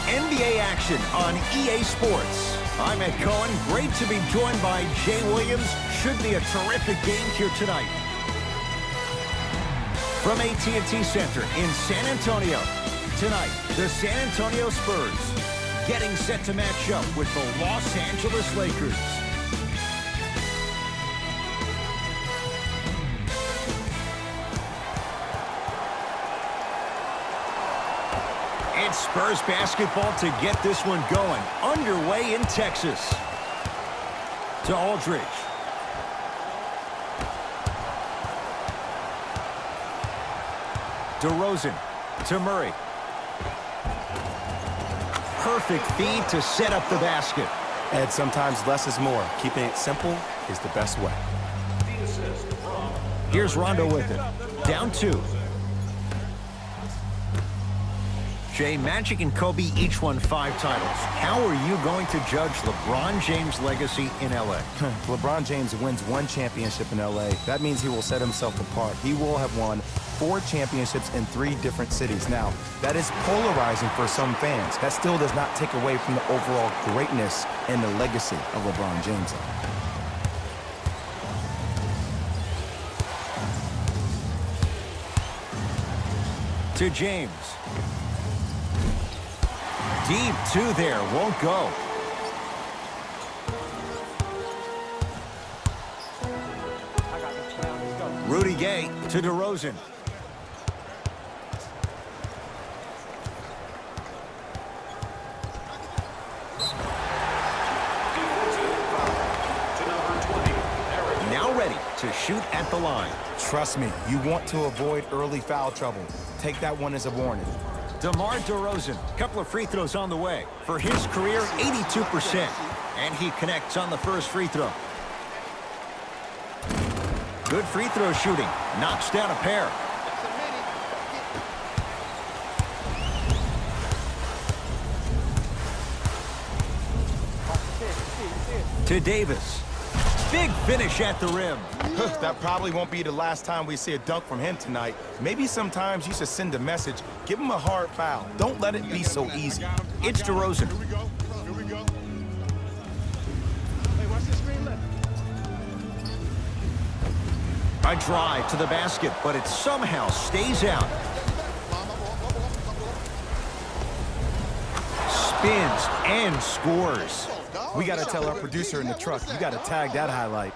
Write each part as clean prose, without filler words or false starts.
NBA action on EA Sports. I'm Ed Cohen. Great to be joined by Jay Williams. Should be a terrific game here tonight. From AT&T Center in San Antonio. Tonight, the San Antonio Spurs getting set to match up with the Los Angeles Lakers. It's Spurs basketball to get this one going. Underway in Texas. To Aldridge. DeRozan to Murray. Perfect feed to set up the basket. Ed, sometimes less is more. Keeping it simple is the best way. Here's Rondo with it. Down 2. Jay, Magic and Kobe each won 5 titles. How are you going to judge LeBron James' legacy in L.A.? LeBron James wins 1 championship in L.A. That means he will set himself apart. He will have won 4 championships in 3 different cities. Now, that is polarizing for some fans. That still does not take away from the overall greatness and the legacy of LeBron James. To James. Deep 2 there, won't go. Rudy Gay to DeRozan. Now ready to shoot at the line. Trust me, you want to avoid early foul trouble. Take that one as a warning. DeMar DeRozan, couple of free throws on the way. For his career, 82%. And he connects on the first free throw. Good free throw shooting. Knocks down a pair. To Davis. Big finish at the rim. That probably won't be the last time we see a dunk from him tonight. Maybe sometimes you should send a message. Give him a hard foul. Don't let it be so easy. It's DeRozan. Here we go. Here we go. Hey, watch the screen left. A drive to the basket, but it somehow stays out. Spins and scores. We got to tell our producer in the truck, you got to tag that highlight.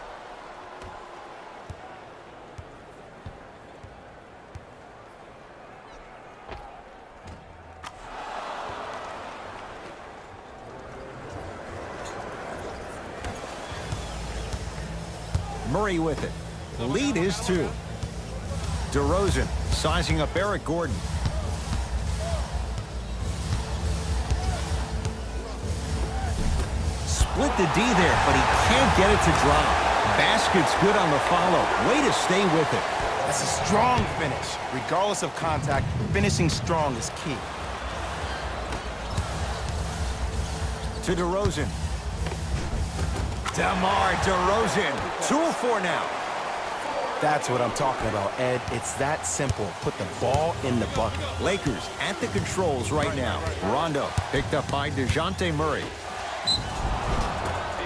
Murray with it. The lead is 2. DeRozan sizing up Eric Gordon. Split the D there, but he can't get it to drop. Basket's good on the follow. Way to stay with it. That's a strong finish. Regardless of contact, finishing strong is key. To DeRozan. DeMar DeRozan. 2 of 4 now. That's what I'm talking about, Ed. It's that simple. Put the ball in the bucket. Lakers at the controls right now. Rondo picked up by DeJounte Murray.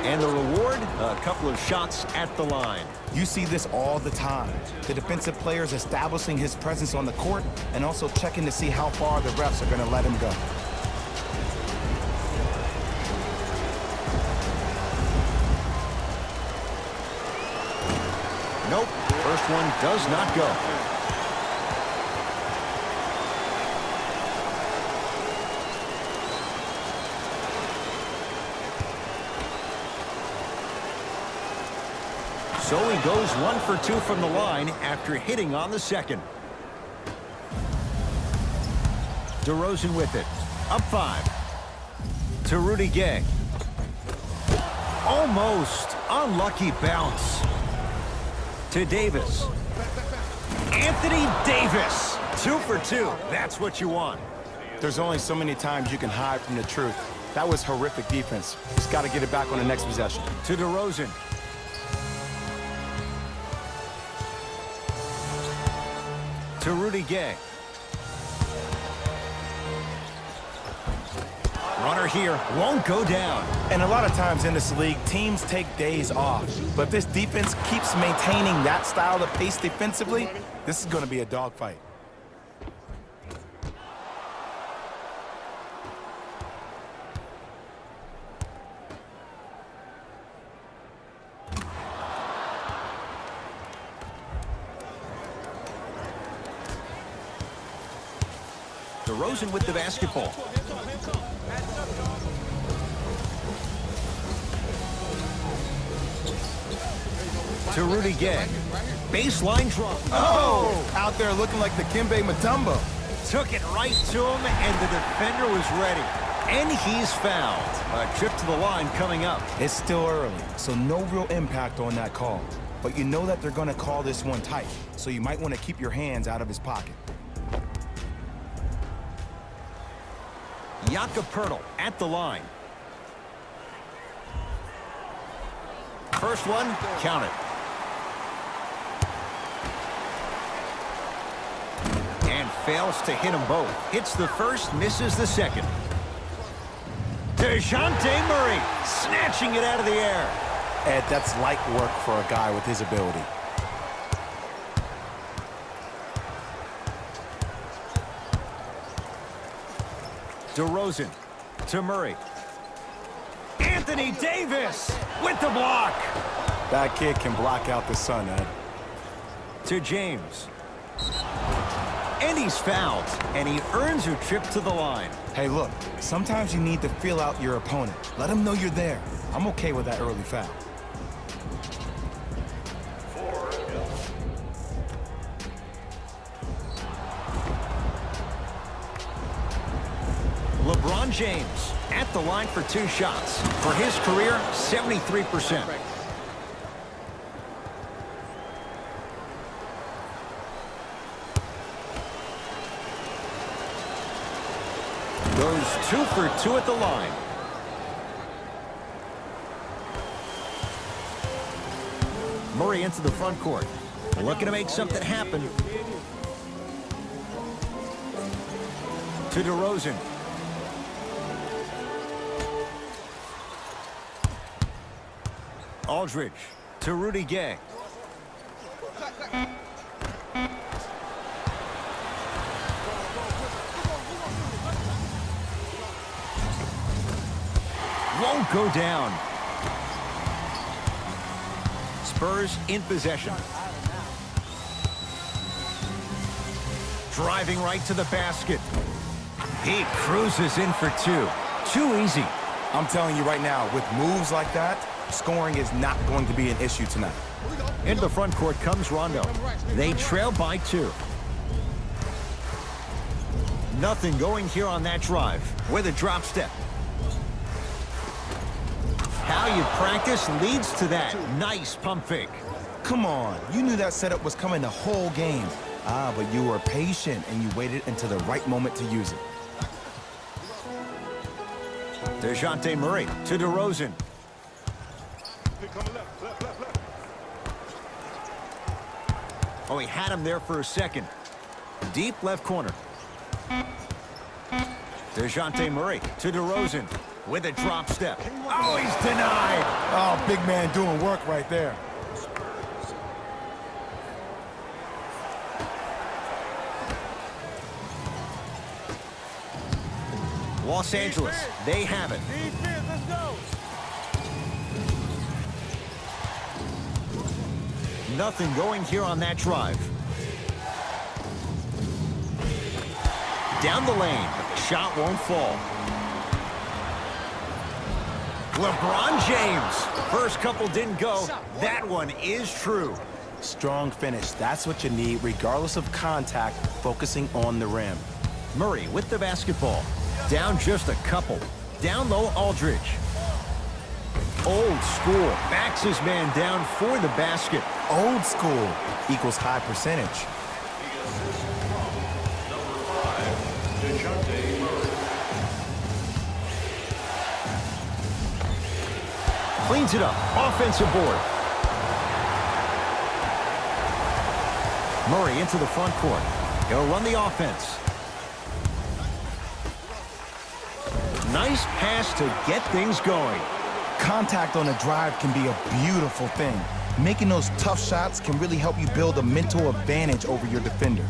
And the reward, a couple of shots at the line. You see this all the time. The defensive players establishing his presence on the court and also checking to see how far the refs are going to let him go. Nope, first one does not go. So he goes 1 for 2 from the line after hitting on the second. DeRozan with it. Up 5. To Rudy Gay. Almost. Unlucky bounce. To Davis. Anthony Davis. 2 for 2. That's what you want. There's only so many times you can hide from the truth. That was horrific defense. Just got to get it back on the next possession. To DeRozan. To Rudy Gay. runner here won't go down. And a lot of times in this league, teams take days off. But if this defense keeps maintaining that style of pace defensively, this is going to be a dogfight. DeRozan with the basketball. To Rudy Gay. Baseline drop. Oh! Out there looking like the Kimbe Mutombo. Took it right to him, and the defender was ready. And he's fouled. A trip to the line coming up. It's still early, so no real impact on that call. But you know that they're going to call this one tight, so you might want to keep your hands out of his pocket. Jakob Poeltl at the line. First one, count it. And fails to hit them both. Hits the first, misses the second. DeJounte Murray snatching it out of the air. Ed, that's light work for a guy with his ability. DeRozan to Murray. Anthony Davis with the block. That kid can block out the sun, Ed. To James. And he's fouled, and he earns a trip to the line. Hey, look, sometimes you need to feel out your opponent. Let him know you're there. I'm okay with that early foul. LeBron James at the line for 2 shots. For his career, 73%. Goes 2 for 2 at the line. Murray into the front court. Looking to make something happen. To DeRozan. Aldridge to Rudy Gay. Won't go down. Spurs in possession. Driving right to the basket. He cruises in for 2. Too easy. I'm telling you right now, with moves like that, scoring is not going to be an issue tonight. Into the front court comes Rondo. They trail by 2. Nothing going here on that drive with a drop step. How you practice leads to that. Nice pump fake. Come on, you knew that setup was coming the whole game. But you were patient and you waited until the right moment to use it. DeJounte Murray to DeRozan. Oh, he had him there for a second. Deep left corner. DeJounte Murray to DeRozan with a drop step. Oh, he's denied. Oh, big man doing work right there. Los Angeles, they have it. Defense, let's go. Nothing going here on that drive. Down the lane, but the shot won't fall. LeBron James. First couple didn't go. That one is true. Strong finish. That's what you need, regardless of contact, focusing on the rim. Murray with the basketball. Down just a couple. Down low, Aldridge. Old school. Backs his man down for the basket. Old school equals high percentage. Cleans it up. Offensive board. Murray into the front court. He'll run the offense. Nice pass to get things going. Contact on a drive can be a beautiful thing. Making those tough shots can really help you build a mental advantage over your defender.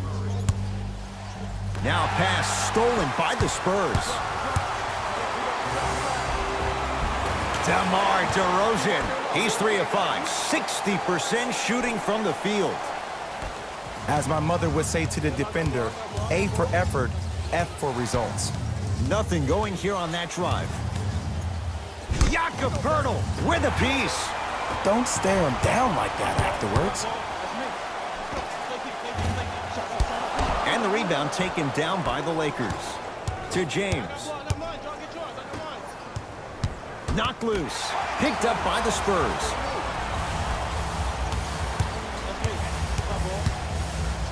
Now pass stolen by the Spurs. DeMar DeRozan. He's 3 of 5, 60% shooting from the field. As my mother would say to the defender, A for effort, F for results. Nothing going here on that drive. Jakob Poeltl with a piece. Don't stare him down like that afterwards. And the rebound taken down by the Lakers. To James. Knocked loose. Picked up by the Spurs.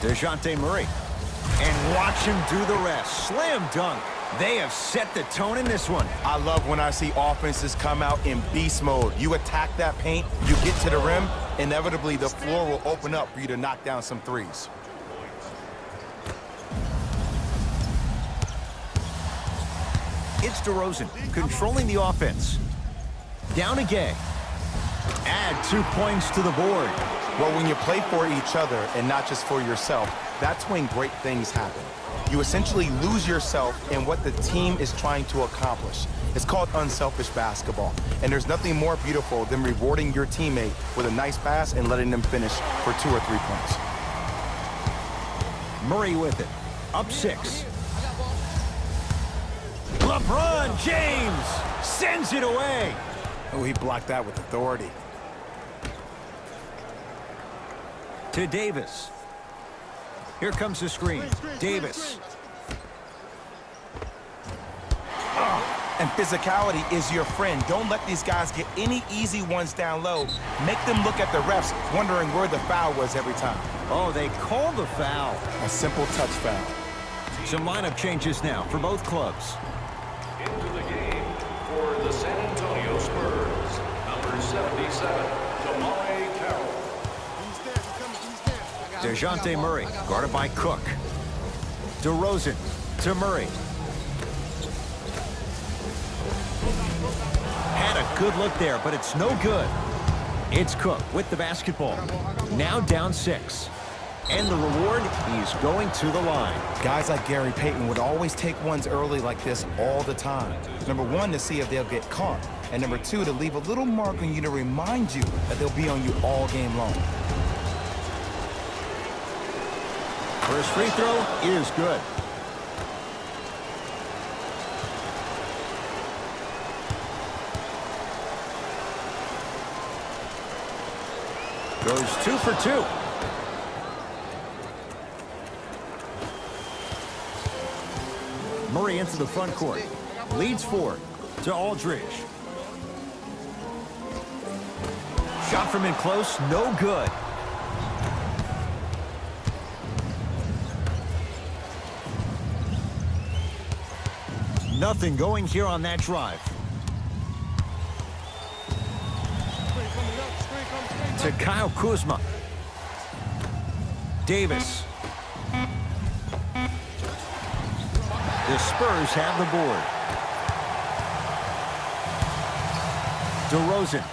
DeJounte Murray. And watch him do the rest. Slam dunk. They have set the tone in this one. I love when I see offenses come out in beast mode. You attack that paint, you get to the rim, inevitably the floor will open up for you to knock down some threes. It's DeRozan controlling the offense. Down again. Add 2 points to the board. Well, when you play for each other and not just for yourself, that's when great things happen. You essentially lose yourself in what the team is trying to accomplish. It's called unselfish basketball. And there's nothing more beautiful than rewarding your teammate with a nice pass and letting them finish for 2 or 3 points. Murray with it. Up 6. LeBron James sends it away. Oh, he blocked that with authority. To Davis. Here comes the screen. Davis. And physicality is your friend. Don't let these guys get any easy ones down low. Make them look at the refs, wondering where the foul was every time. Oh, they called the foul. A simple touch foul. Some lineup changes now for both clubs. Into the game for the San Antonio Spurs, number 77, DeMar Carroll. DeJounte Murray, guarded by Cook. DeRozan to Murray. Had a good look there, but it's no good. It's Cook with the basketball. Now down 6. And the reward, he's going to the line. Guys like Gary Payton would always take ones early like this all the time. Number 1, to see if they'll get caught. And number 2, to leave a little mark on you to remind you that they'll be on you all game long. First free throw is good. Goes 2 for 2. Murray into the front court. Leads 4 to Aldridge. Shot from in close, no good. Nothing going here on that drive. To Kyle Kuzma. Davis. The Spurs have the board. DeRozan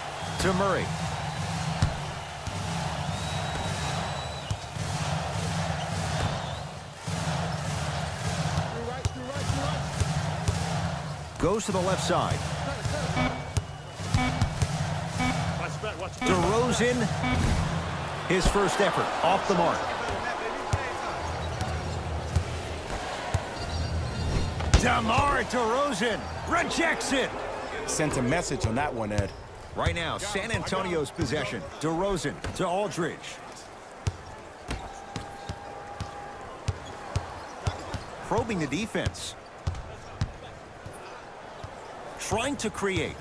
to Murray. Goes to the left side. DeRozan, his first effort off the mark. DeMar DeRozan rejects it. Sent a message on that one, Ed. Right now, San Antonio's possession. DeRozan to Aldridge. Probing the defense. Trying to create.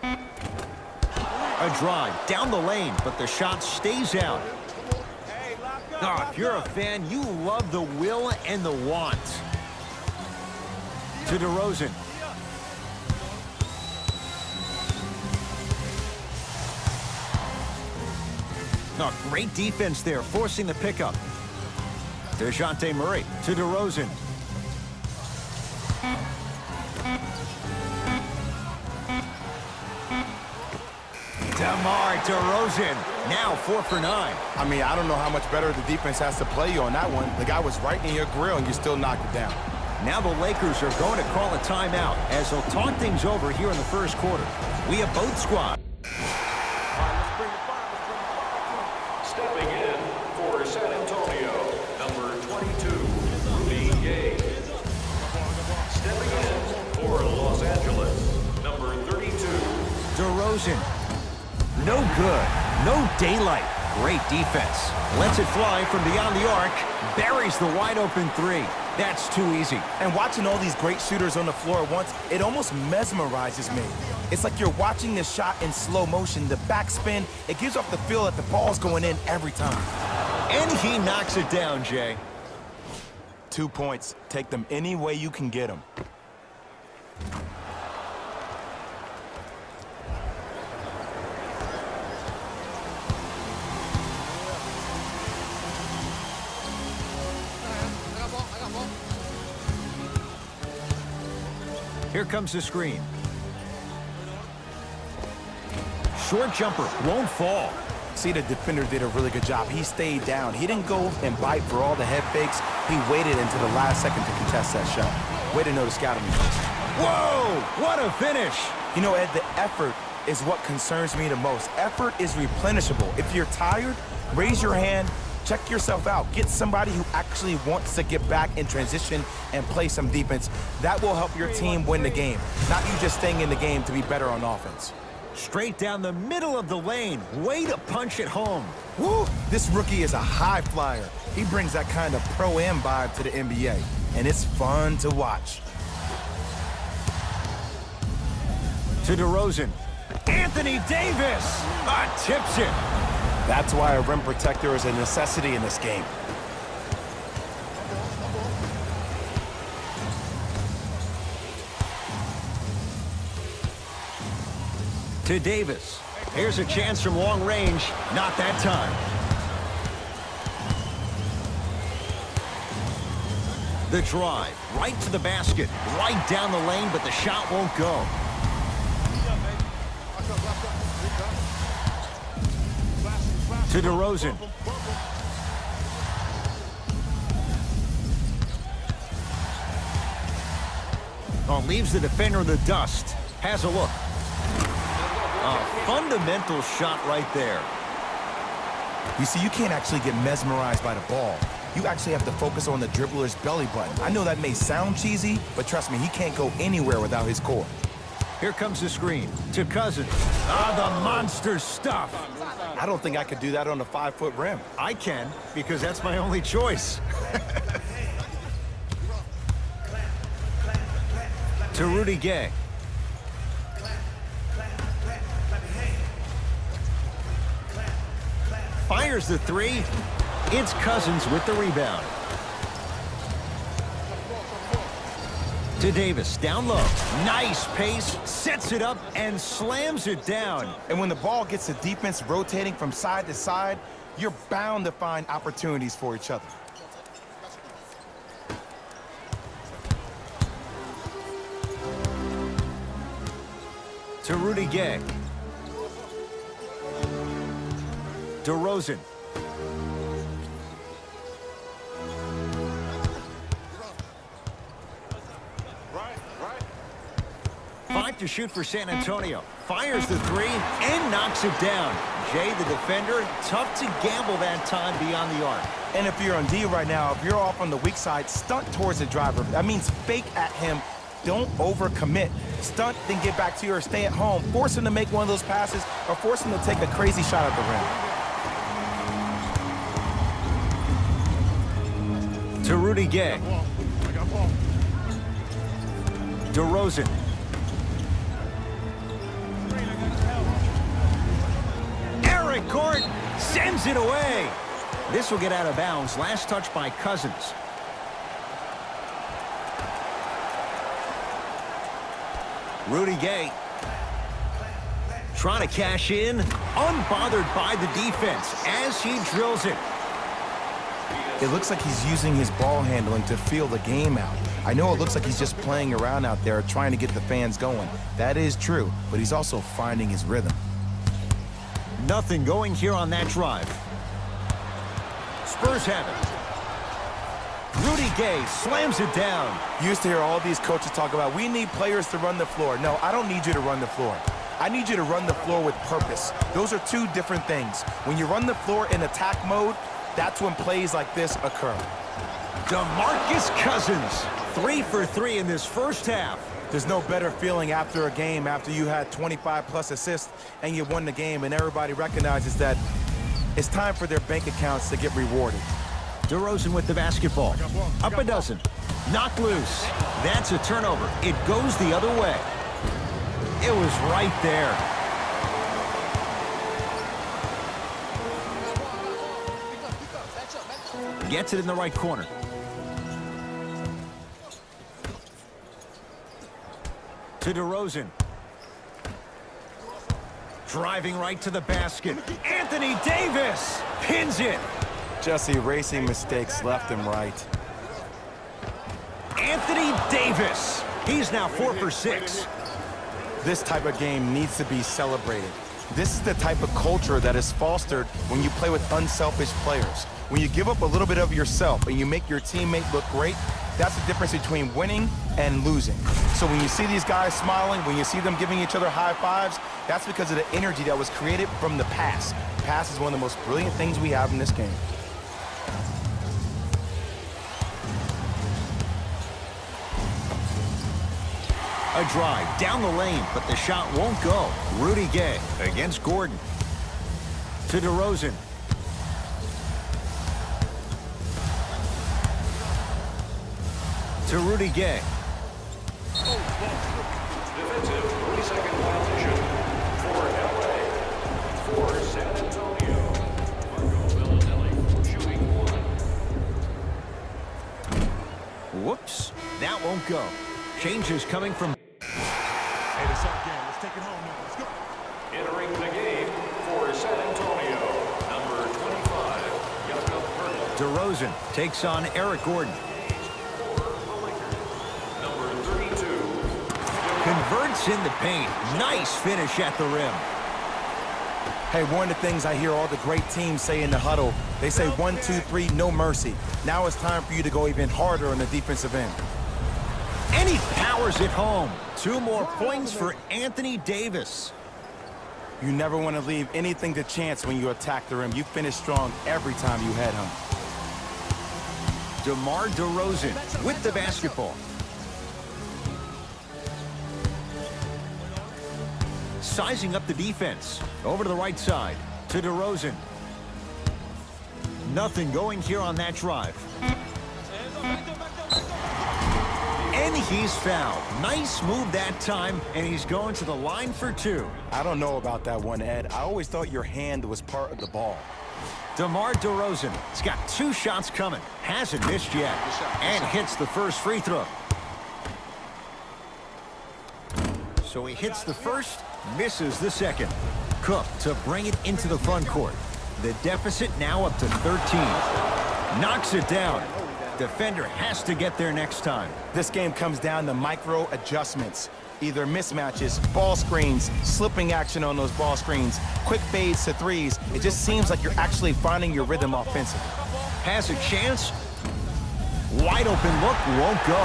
A drive down the lane, but the shot stays out. Oh, if you're a fan, you love the will and the want. To DeRozan. Oh, great defense there, forcing the pickup. DeJounte Murray to DeRozan. DeMar DeRozan, now 4 for 9. I mean, I don't know how much better the defense has to play you on that one. The guy was right in your grill, and you still knocked it down. Now the Lakers are going to call a timeout as they'll talk things over here in the first quarter. We have both squads. Stepping in for San Antonio, number 22, Rudy Gay. Stepping in for Los Angeles, number 32. DeRozan, no good, no daylight. Great defense. Lets it fly from beyond the arc, buries the wide open three. That's too easy. And watching all these great shooters on the floor at once, it almost mesmerizes me. It's like you're watching this shot in slow motion. The backspin, it gives off the feel that the ball's going in every time. And he knocks it down, Jay. 2 points. Take them any way you can get them. Here comes the screen. Short jumper, won't fall. See, the defender did a really good job. He stayed down. He didn't go and bite for all the head fakes. He waited until the last second to contest that shot. Way to know the scouting. Whoa, what a finish. You know, Ed, the effort is what concerns me the most. Effort is replenishable. If you're tired, raise your hand, check yourself out. Get somebody who actually wants to get back in transition and play some defense. That will help your team win the game, not you just staying in the game to be better on offense. Straight down the middle of the lane. Way to punch it home. Woo! This rookie is a high flyer. He brings that kind of pro-am vibe to the NBA, and it's fun to watch. To DeRozan. Anthony Davis tips it. That's why a rim protector is a necessity in this game. To Davis. Here's a chance from long range. Not that time. The drive. Right to the basket. Right down the lane, but the shot won't go. To DeRozan. Oh, leaves the defender in the dust. Has a look. A fundamental shot right there. You see, you can't actually get mesmerized by the ball. You actually have to focus on the dribbler's belly button. I know that may sound cheesy, but trust me, he can't go anywhere without his core. Here comes the screen. To Cousins. The monster stuff. I don't think I could do that on a 5-foot rim. I can, because that's my only choice. To Rudy Gay. Fires the three. It's Cousins with the rebound. To Davis, down low. Nice pace, sets it up, and slams it down. And when the ball gets the defense rotating from side to side, you're bound to find opportunities for each other. To Rudy Gay. DeRozan. Five to shoot for San Antonio. Fires the three and knocks it down. Jay, the defender, tough to gamble that time beyond the arc. And if you're on D right now, if you're off on the weak side, stunt towards the driver. That means fake at him. Don't overcommit. Stunt, then get back to you or stay at home. Force him to make one of those passes or force him to take a crazy shot at the rim. To Rudy Gay. DeRozan. Eric Gordon sends it away. This will get out of bounds. Last touch by Cousins. Rudy Gay trying to cash in, unbothered by the defense as he drills it. It looks like he's using his ball handling to feel the game out. I know it looks like he's just playing around out there trying to get the fans going. That is true, but he's also finding his rhythm. Nothing going here on that drive. Spurs have it. Rudy Gay slams it down. You used to hear all these coaches talk about, we need players to run the floor. No, I don't need you to run the floor. I need you to run the floor with purpose. Those are two different things. When you run the floor in attack mode, that's when plays like this occur. DeMarcus Cousins, 3 for 3 in this first half. There's no better feeling after a game after you had 25-plus assists and you won the game, and everybody recognizes that it's time for their bank accounts to get rewarded. DeRozan with the basketball. Up a dozen. Knocked loose. That's a turnover. It goes the other way. It was right there. Gets it in the right corner. To DeRozan. Driving right to the basket. Anthony Davis pins it. Just erasing mistakes left and right. Anthony Davis. He's now 4 for 6. This type of game needs to be celebrated. This is the type of culture that is fostered when you play with unselfish players. When you give up a little bit of yourself and you make your teammate look great, that's the difference between winning and losing. So when you see these guys smiling, when you see them giving each other high fives, that's because of the energy that was created from the pass. Pass is one of the most brilliant things we have in this game. A drive down the lane, but the shot won't go. Rudy Gay against Gordon. To DeRozan. To Rudy Gay. Defensive 3-second violation for LA. For San Antonio, Marco Bellinelli shooting 1. Whoops. That won't go. Changes coming from... Hey, it's our game. Let's take it home now. Let's go. Entering the game for San Antonio, number 25, Jakob Poeltl. DeRozan takes on Eric Gordon. Number 32, Converts in the paint. Nice finish at the rim. Hey, one of the things I hear all the great teams say in the huddle, they say 1, 2, 3, no mercy. Now it's time for you to go even harder on the defensive end. And he powers it home. 2 more points for Anthony Davis. You never want to leave anything to chance when you attack the rim. You finish strong every time you head home. DeMar DeRozan with the basketball. Sizing up the defense. Over to the right side. To DeRozan. Nothing going here on that drive. And he's fouled. Nice move that time, and he's going to the line for 2. I don't know about that one, Ed. I always thought your hand was part of the ball. DeMar DeRozan has got 2 shots coming. Hasn't missed yet. And hits the first free throw. So he hits the first, misses the second. Cook to bring it into the front court. The deficit now up to 13. Knocks it down. Defender has to get there next time. This game comes down to micro adjustments. Either mismatches, ball screens, slipping action on those ball screens, quick fades to threes. It just seems like you're actually finding your rhythm offensively. Has a chance. Wide open look, won't go.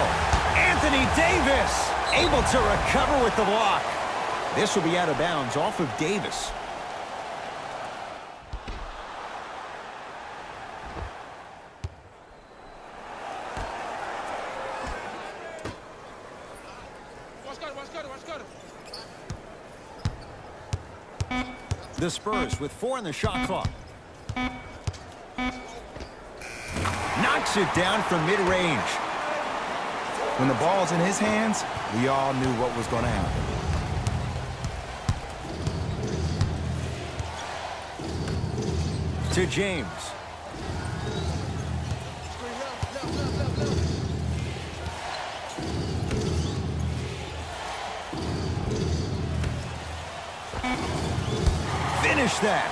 Anthony Davis able to recover with the block. This will be out of bounds off of Davis. The Spurs with 4 on the shot clock. Knocks it down from mid-range. When the ball's in his hands, we all knew what was going to happen. To James. Finish that.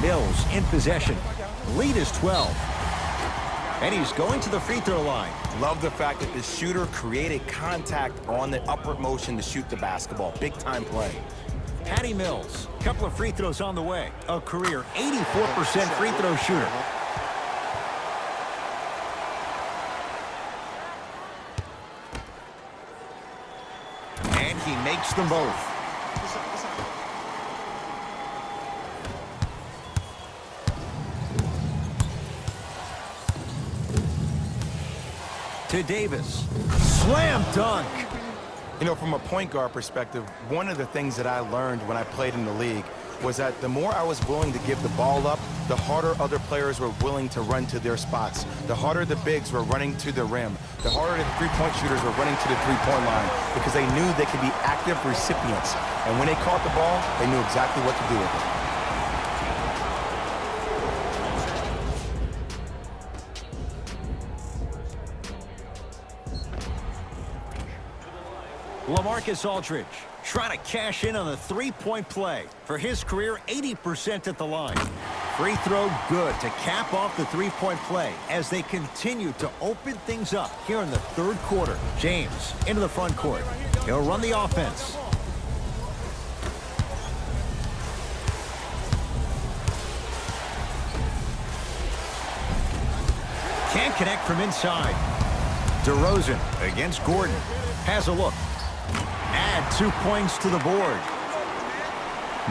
Mills in possession. Lead is 12. And he's going to the free throw line. Love the fact that the shooter created contact on the upward motion to shoot the basketball. Big time play. Patty Mills, couple of free throws on the way. A career 84% free throw shooter. And he makes them both. To Davis. Slam dunk. You know, from a point guard perspective, one of the things that I learned when I played in the league was that the more I was willing to give the ball up, the harder other players were willing to run to their spots. The harder the bigs were running to the rim. The harder the three-point shooters were running to the three-point line because they knew they could be active recipients. And when they caught the ball, they knew exactly what to do with it. LaMarcus Aldridge trying to cash in on the three-point play. For his career, 80% at the line. Free throw good to cap off the three-point play as they continue to open things up here in the third quarter. James into the front court. He'll run the offense. Can't connect from inside. DeRozan against Gordon. Has a look. Add 2 points to the board.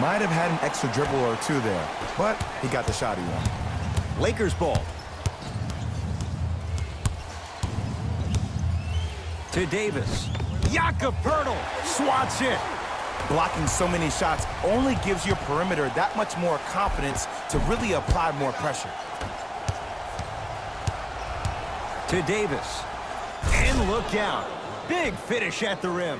Might have had an extra dribble or two there, but he got the shot he wanted. Lakers ball. To Davis. Jakob Poeltl swats it. Blocking so many shots only gives your perimeter that much more confidence to really apply more pressure. To Davis. And look out. Big finish at the rim.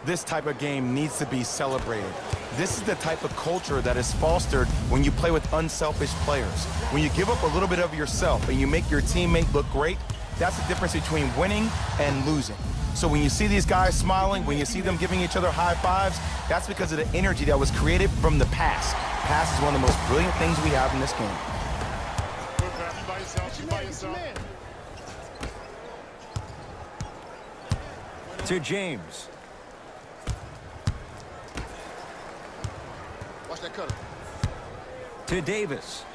This type of game needs to be celebrated. This is the type of culture that is fostered when you play with unselfish players. When you give up a little bit of yourself and you make your teammate look great, that's the difference between winning and losing. So when you see these guys smiling, when you see them giving each other high fives, that's because of the energy that was created from the pass. Pass is one of the most brilliant things we have in this game. To James. Watch that cutter. To Davis.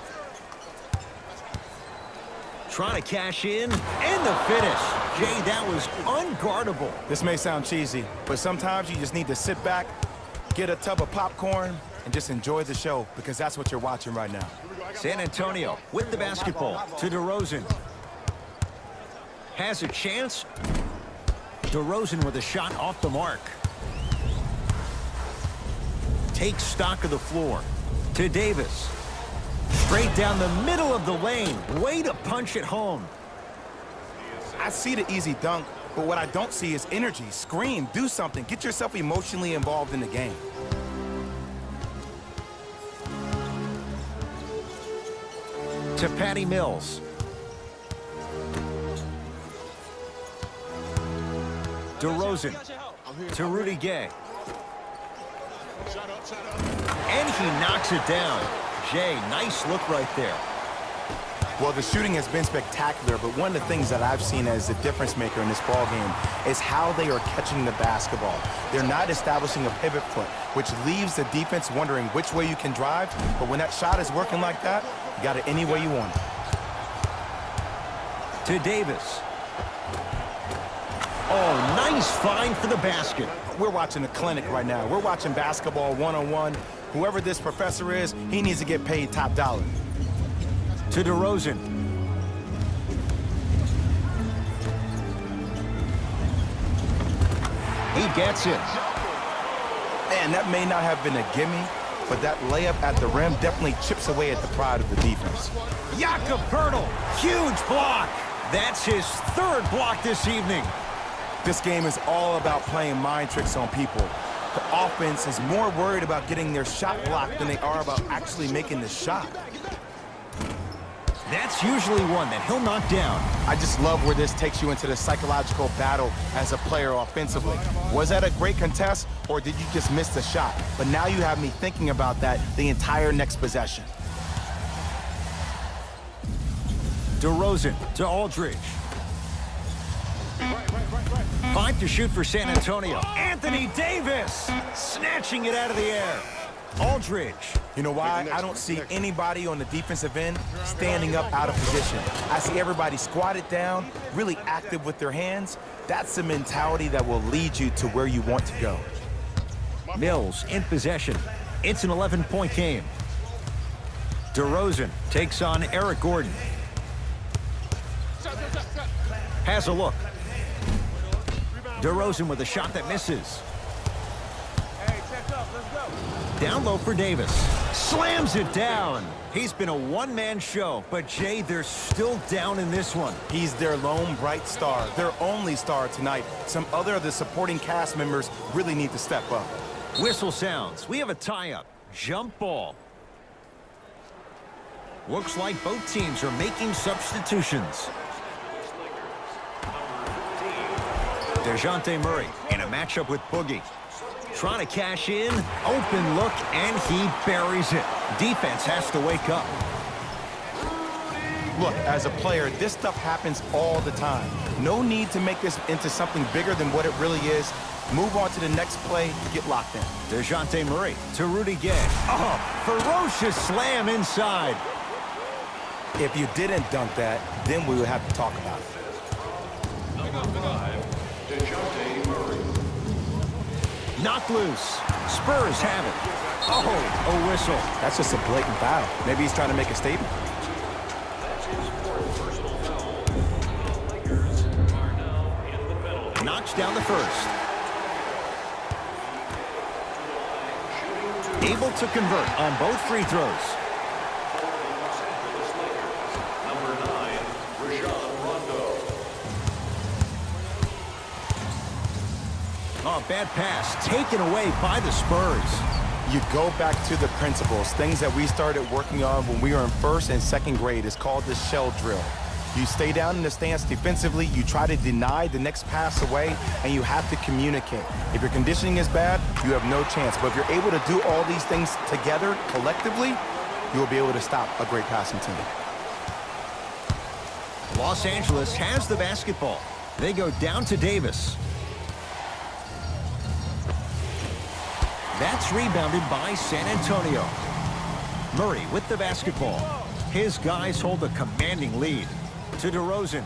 Trying to cash in. And the finish. Jay, that was unguardable. This may sound cheesy, but sometimes you just need to sit back, get a tub of popcorn, and just enjoy the show, because that's what you're watching right now. San Antonio with the basketball. To DeRozan. Has a chance. DeRozan with a shot off the mark. Takes stock of the floor. To Davis. Straight down the middle of the lane. Way to punch it home. I see the easy dunk, but what I don't see is energy. Scream, do something. Get yourself emotionally involved in the game. To Patty Mills. DeRozan to Rudy Gay. And he knocks it down. Jay, nice look right there. Well, the shooting has been spectacular, but one of the things that I've seen as the difference maker in this ball game is how they are catching the basketball. They're not establishing a pivot foot, which leaves the defense wondering which way you can drive, but when that shot is working like that, you got it any way you want it. To Davis. Oh, nice find for the basket. We're watching a clinic right now. We're watching basketball one-on-one. Whoever this professor is, he needs to get paid top dollar. To DeRozan. He gets it. Man, that may not have been a gimme, but that layup at the rim definitely chips away at the pride of the defense. Jakob Poeltl, huge block. That's his third block this evening. This game is all about playing mind tricks on people. The offense is more worried about getting their shot blocked than they are about actually making the shot. That's usually one that he'll knock down. I just love where this takes you into the psychological battle as a player offensively. Was that a great contest, or did you just miss the shot? But now you have me thinking about that the entire next possession. DeRozan to Aldridge. 5 to shoot for San Antonio. Anthony Davis snatching it out of the air. Aldridge. You know why? I don't see anybody on the defensive end standing up out of position. I see everybody squatted down, really active with their hands. That's the mentality that will lead you to where you want to go. Mills in possession. It's an 11-point game. DeRozan takes on Eric Gordon. Has a look. DeRozan with a shot that misses. Down low for Davis. Slams it down. He's been a one-man show, but Jay, they're still down in this one. He's their lone bright star, their only star tonight. Some other of the supporting cast members really need to step up. Whistle sounds. We have a tie-up. Jump ball. Looks like both teams are making substitutions. DeJounte Murray in a matchup with Boogie. Trying to cash in. Open look, and he buries it. Defense has to wake up. Look, as a player, this stuff happens all the time. No need to make this into something bigger than what it really is. Move on to the next play, get locked in. DeJounte Murray to Rudy Gay. Oh, ferocious slam inside. If you didn't dunk that, then we would have to talk about it. Number 5, DeJounte Murray. Knocked loose. Spurs have it. Oh, a whistle. That's just a blatant foul. Maybe he's trying to make a statement. That's his 4th personal foul. The Lakers are now in the penalty. Knocks down the first. Able to convert on both free throws. Number 9, Rondo. Oh, bad pass taken away by the Spurs. You go back to the principles, things that we started working on when we were in 1st and 2nd grade. It's called the shell drill. You stay down in the stance defensively, you try to deny the next pass away, and you have to communicate. If your conditioning is bad, you have no chance. But if you're able to do all these things together, collectively, you will be able to stop a great passing team. Los Angeles has the basketball. They go down to Davis. That's rebounded by San Antonio. Murray with the basketball. His guys hold a commanding lead. To DeRozan.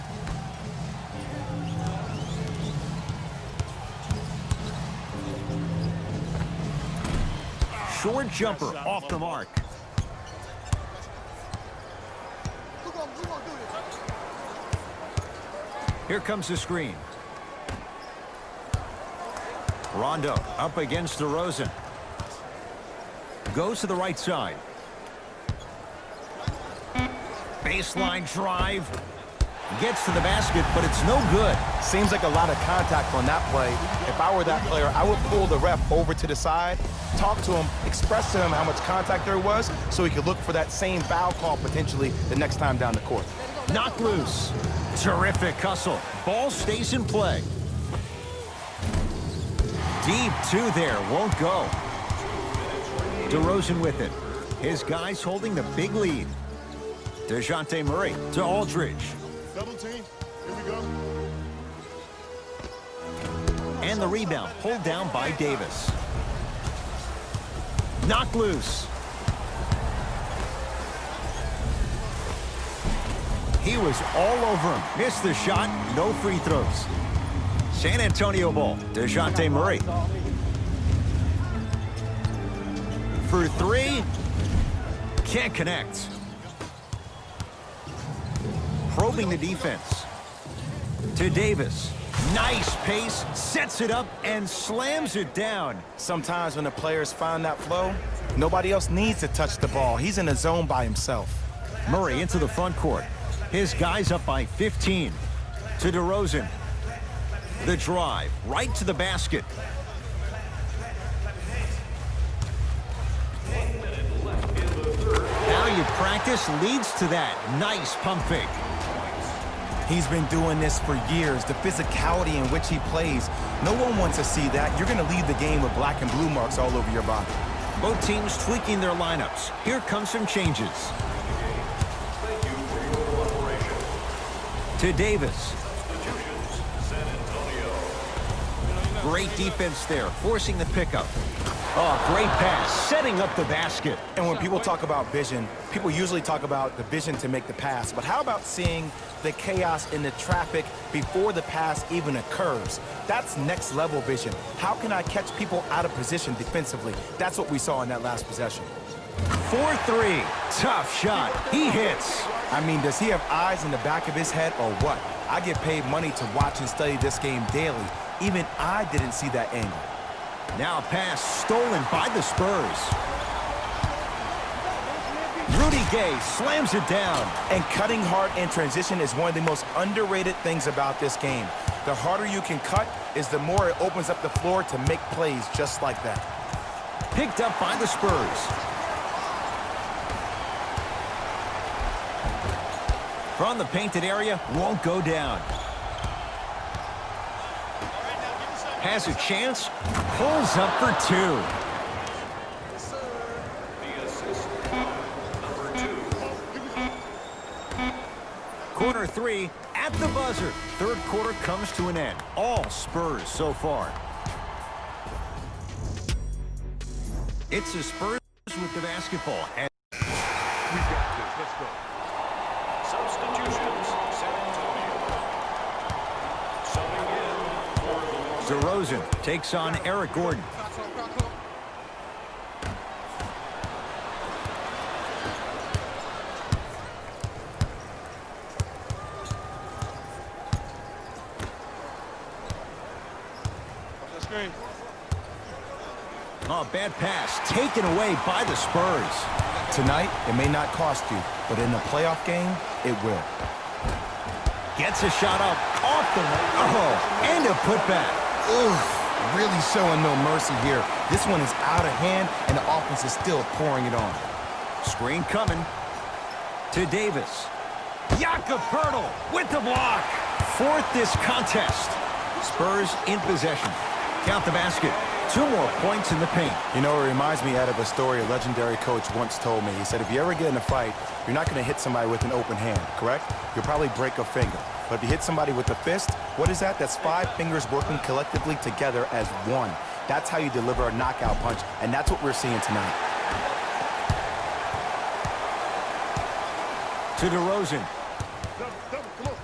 Short jumper off the mark. Here comes the screen. Rondo up against DeRozan. Goes to the right side. Baseline drive. Gets to the basket, but it's no good. Seems like a lot of contact on that play. If I were that player, I would pull the ref over to the side, talk to him, express to him how much contact there was so he could look for that same foul call potentially the next time down the court. Knocked loose. Terrific hustle. Ball stays in play. Deep two there. Won't go. DeRozan with it. His guys holding the big lead. DeJounte Murray to Aldridge. Double team. Here we go. And the rebound pulled down by Davis. Knocked loose. He was all over him. Missed the shot. No free throws. San Antonio ball. DeJounte Murray. For three. Can't connect. Probing the defense. To Davis. Nice pace. Sets it up and slams it down. Sometimes when the players find that flow, nobody else needs to touch the ball. He's in a zone by himself. Murray into the front court. His guys up by 15. To DeRozan. The drive. Right to the basket. Valued practice leads to that. Nice pump fake. He's been doing this for years. The physicality in which he plays, no one wants to see that. You're going to lead the game with black and blue marks all over your body. Both teams tweaking their lineups. Here come some changes. Thank you for your cooperation. To Davis. Substitutions. San Great defense there, forcing the pickup. Oh, great pass, setting up the basket. And when people talk about vision, people usually talk about the vision to make the pass. But how about seeing the chaos in the traffic before the pass even occurs? That's next level vision. How can I catch people out of position defensively? That's what we saw in that last possession. 4-3, tough shot, he hits. I mean, does he have eyes in the back of his head or what? I get paid money to watch and study this game daily. Even I didn't see that angle. Now a pass stolen by the Spurs. Rudy Gay slams it down. And cutting hard in transition is one of the most underrated things about this game. The harder you can cut is the more it opens up the floor to make plays just like that. Picked up by the Spurs. From the painted area, won't go down. Has a chance, pulls up for two. The assist, number 2. Quarter 3 at the buzzer. Third quarter comes to an end. All Spurs so far. It's the Spurs with the basketball. And We got this. Let's go. Substitutions, San Antonio. Subbing in for the DeRozan takes on Eric Gordon. Screen. Oh, bad pass taken away by the Spurs. Tonight, it may not cost you, but in a playoff game, it will. Gets a shot up off the and a putback. Oof, really showing no mercy here. This one is out of hand, and the offense is still pouring it on. Screen coming to Davis. Jakob Poeltl with the block. Fourth this contest. Spurs in possession. Count the basket. 2 more points in the paint. You know, it reminds me out of a story a legendary coach once told me. He said, if you ever get in a fight, you're not going to hit somebody with an open hand, correct? You'll probably break a finger. But if you hit somebody with a fist, what is that? That's 5 fingers working collectively together as one. That's how you deliver a knockout punch, and that's what we're seeing tonight. To DeRozan. Come on.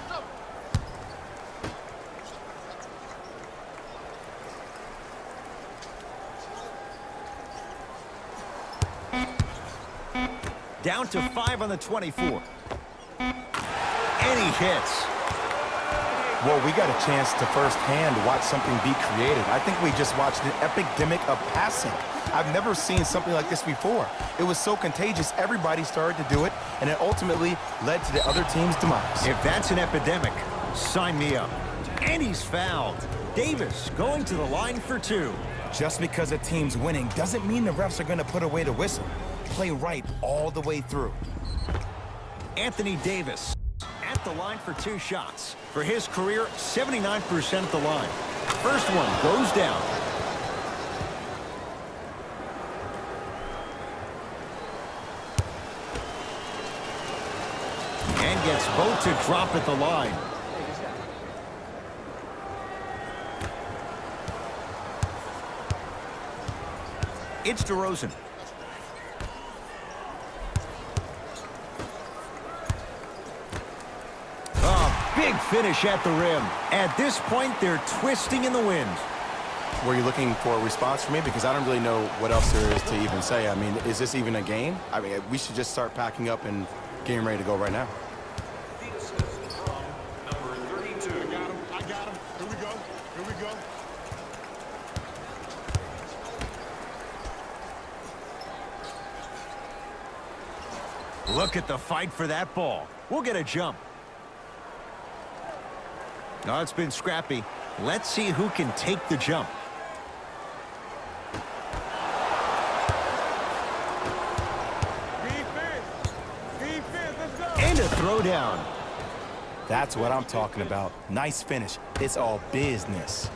Help. Down to 5 on the 24. And he hits. Well, we got a chance to firsthand watch something be created. I think we just watched an epidemic of passing. I've never seen something like this before. It was so contagious, everybody started to do it, and it ultimately led to the other team's demise. If that's an epidemic, sign me up. And he's fouled. Davis going to the line for 2. Just because a team's winning doesn't mean the refs are going to put away the whistle. Play right all the way through. Anthony Davis at the line for 2 shots. For his career, 79% at the line. First one goes down. And gets both to drop at the line. It's DeRozan. Big finish at the rim. At this point, they're twisting in the wind. Were you looking for a response from me? Because I don't really know what else there is to even say. I mean, is this even a game? I mean, we should just start packing up and getting ready to go right now. The assist from number 32. I got him. Here we go. Look at the fight for that ball. We'll get a jump. No, it's been scrappy. Let's see who can take the jump. Defense, let's go. And a throwdown. That's what I'm talking about. Nice finish. It's all business.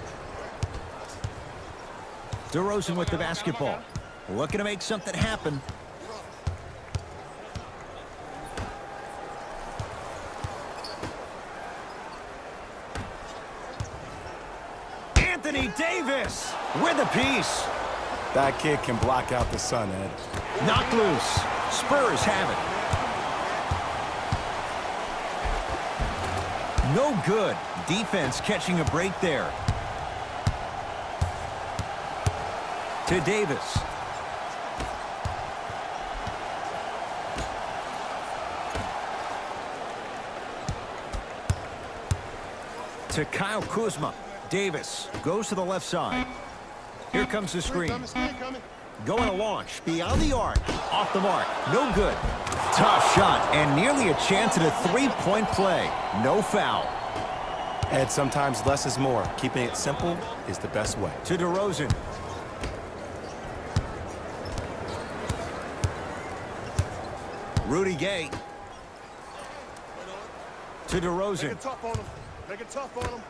DeRozan with the basketball. Looking to make something happen. Anthony Davis with a piece. That kid can block out the sun, Ed. Knocked loose. Spurs have it. No good. Defense catching a break there. To Davis. To Kyle Kuzma. Davis goes to the left side. Here comes the screen. Going to launch beyond the arc. Off the mark. No good. Tough shot and nearly a chance at a three-point play. No foul. Ed, sometimes less is more. Keeping it simple is the best way. To DeRozan. Rudy Gay. To DeRozan. Make it tough on him. Make it tough on him.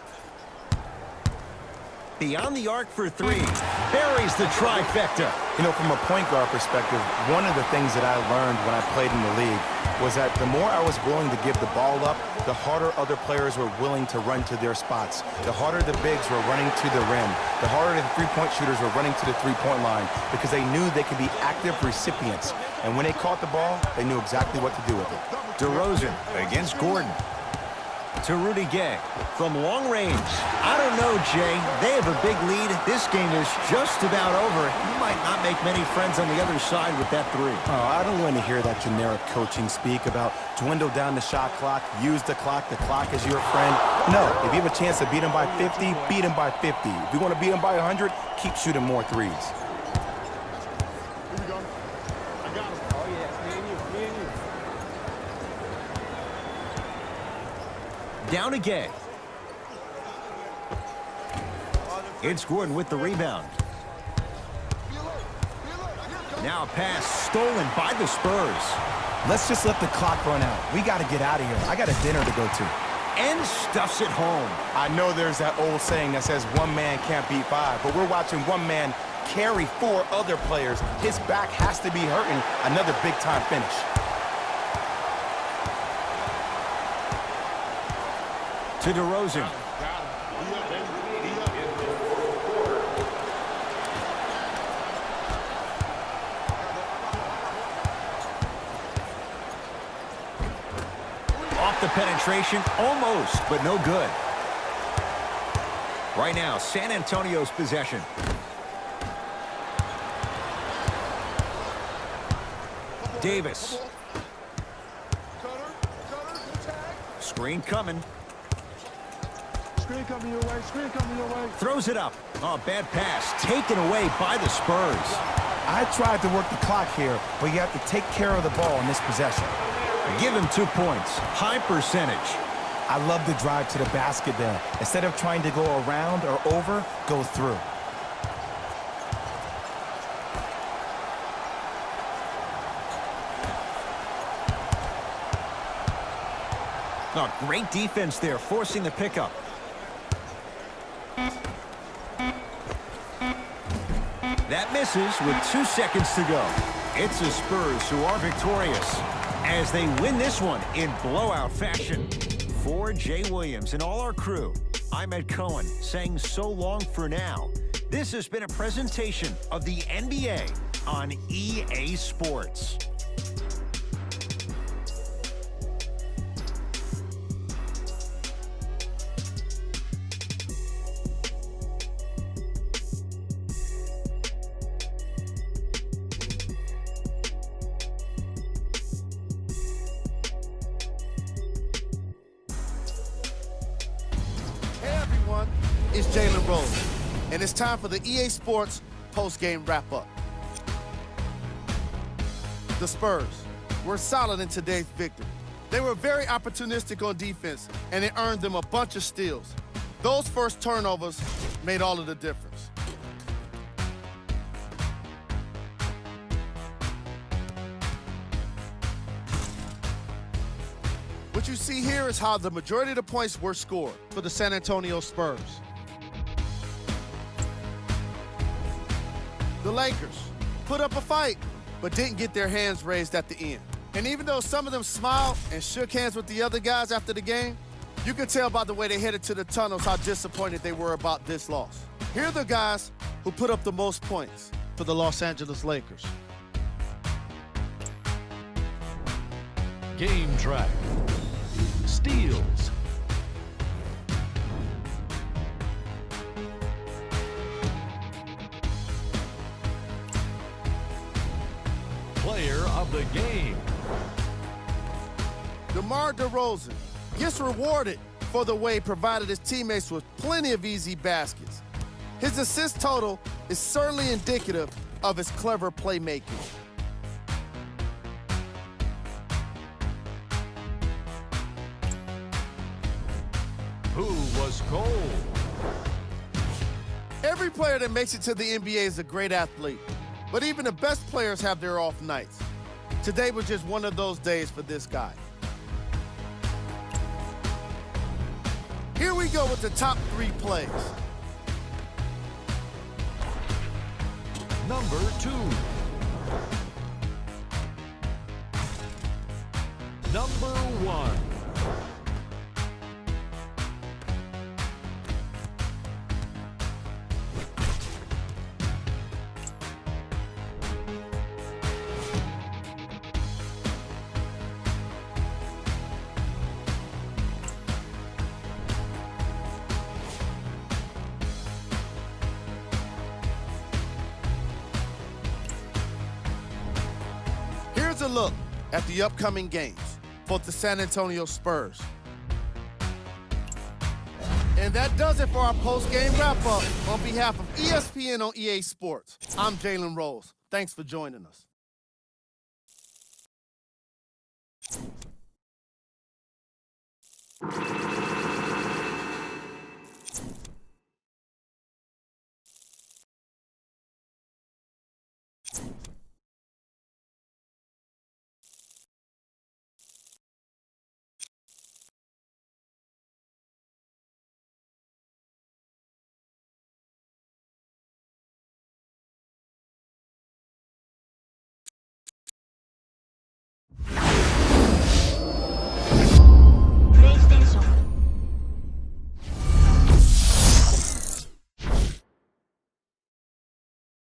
Beyond the arc for three. Buries the trifecta. You know, from a point guard perspective, one of the things that I learned when I played in the league was that the more I was willing to give the ball up, the harder other players were willing to run to their spots. The harder the bigs were running to the rim. The harder the three-point shooters were running to the three-point line because they knew they could be active recipients. And when they caught the ball, they knew exactly what to do with it. DeRozan against Gordon. To Rudy Gay from long range. I don't know, Jay. They have a big lead. This game is just about over. You might not make many friends on the other side with that three. Oh, I don't want to hear that generic coaching speak about dwindle down the shot clock, use the clock is your friend. No, if you have a chance to beat them by 50, beat them by 50. If you want to beat them by 100, keep shooting more threes. Here we go. I got him. Oh, yeah. Me and you. Me and you. Down to Gay. It's Gordon with the rebound. Now a pass stolen by the Spurs. Let's just let the clock run out. We got to get out of here. I got a dinner to go to. And stuffs it home. I know there's that old saying that says one man can't beat five, but we're watching one man carry four other players. His back has to be hurting. Another big-time finish. To DeRozan. Off the penetration, almost, but no good. Right now, San Antonio's possession. Davis. Screen coming. Screen coming your way. Screen coming your way. Throws it up. Oh, bad pass. Taken away by the Spurs. I tried to work the clock here, but you have to take care of the ball in this possession. Give him 2 points. High percentage. I love the drive to the basket there. Instead of trying to go around or over, go through. Oh, great defense there, forcing the pickup. That misses with 2 seconds to go. It's the Spurs who are victorious as they win this one in blowout fashion. For Jay Williams and all our crew, I'm Ed Cohen saying so long for now. This has been a presentation of the NBA on EA Sports. It's Jalen Rose, and it's time for the EA Sports post-game wrap-up. The Spurs were solid in today's victory. They were very opportunistic on defense, and it earned them a bunch of steals. Those first turnovers made all of the difference. What you see here is how the majority of the points were scored for the San Antonio Spurs. The Lakers put up a fight, but didn't get their hands raised at the end. And even though some of them smiled and shook hands with the other guys after the game, You could tell by the way they headed to the tunnels how disappointed they were about this loss. Here are the guys who put up the most points for the Los Angeles Lakers. Game track. Steals. Player of the game. DeMar DeRozan gets rewarded for the way he provided his teammates with plenty of easy baskets. His assist total is certainly indicative of his clever playmaking. Who was cold? Every player that makes it to the NBA is a great athlete, but even the best players have their off nights. Today was just one of those days for this guy. Here we go with the top 3 plays. Number 2. Number 1. Here's a look at the upcoming games for the San Antonio Spurs. And that does it for our post-game wrap-up. On behalf of ESPN on EA Sports, I'm Jalen Rose. Thanks for joining us.